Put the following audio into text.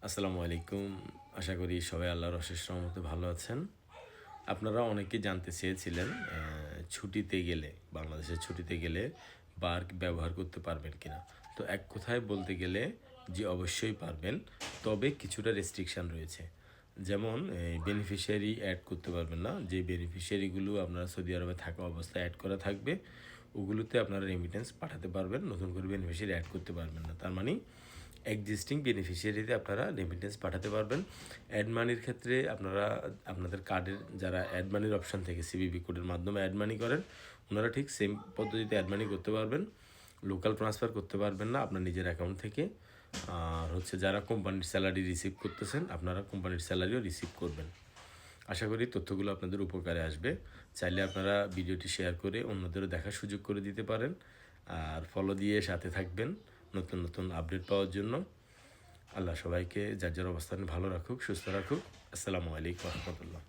আসসালামু আলাইকুম। আশা করি সবাই আল্লাহর অশেষ রহমতে ভালো আছেন। আপনারা অনেকেই জানতে চেয়েছিলেন ছুটিতে গেলে, বাংলাদেশের ছুটিতে গেলে বার্ক ব্যবহার করতে পারবেন কিনা। তো এক কথায় বলতে গেলে যে অবশ্যই পারবেন, তবে কিছুটা রেস্ট্রিকশান রয়েছে। যেমন বেনিফিশিয়ারি অ্যাড করতে পারবেন না। যে বেনিফিশিয়ারিগুলো আপনারা সৌদি আরবে থাকা অবস্থায় অ্যাড করা থাকবে, ওগুলোতে আপনারা রেমিটেন্স পাঠাতে পারবেন, নতুন করে বেনিফিশিয়ারি অ্যাড করতে পারবেন না। তার মানে এক্সিস্টিং বেনিফিশিয়ারিতে আপনারা রেমিটেন্স পাঠাতে পারবেন। অ্যাড মানির ক্ষেত্রে আপনারা আপনাদের কার্ডের যারা অ্যাড মানির অপশান থেকে সিবিবি কোডের মাধ্যমে অ্যাড মানি করেন, ওনারা ঠিক সেম পদ্ধতিতে অ্যাড মানি করতে পারবেন। লোকাল ট্রান্সফার করতে পারবেন না আপনার নিজের অ্যাকাউন্ট থেকে। আর যারা কোম্পানির স্যালারি রিসিভ করতেছেন, আপনারা কোম্পানির স্যালারিও রিসিভ করবেন। আশা করি তথ্যগুলো আপনাদের উপকারে আসবে। চাইলে আপনারা ভিডিওটি শেয়ার করে অন্যদেরও দেখার সুযোগ করে দিতে পারেন। আর ফলো দিয়ে সাথে থাকবেন নতুন নতুন আপডেট পাওয়ার জন্য। আল্লাহ সবাইকে যার যার অবস্থানে ভালো রাখুক, সুস্থ রাখুক। আসসালামু আলাইকুম রহমতুল্লাহ।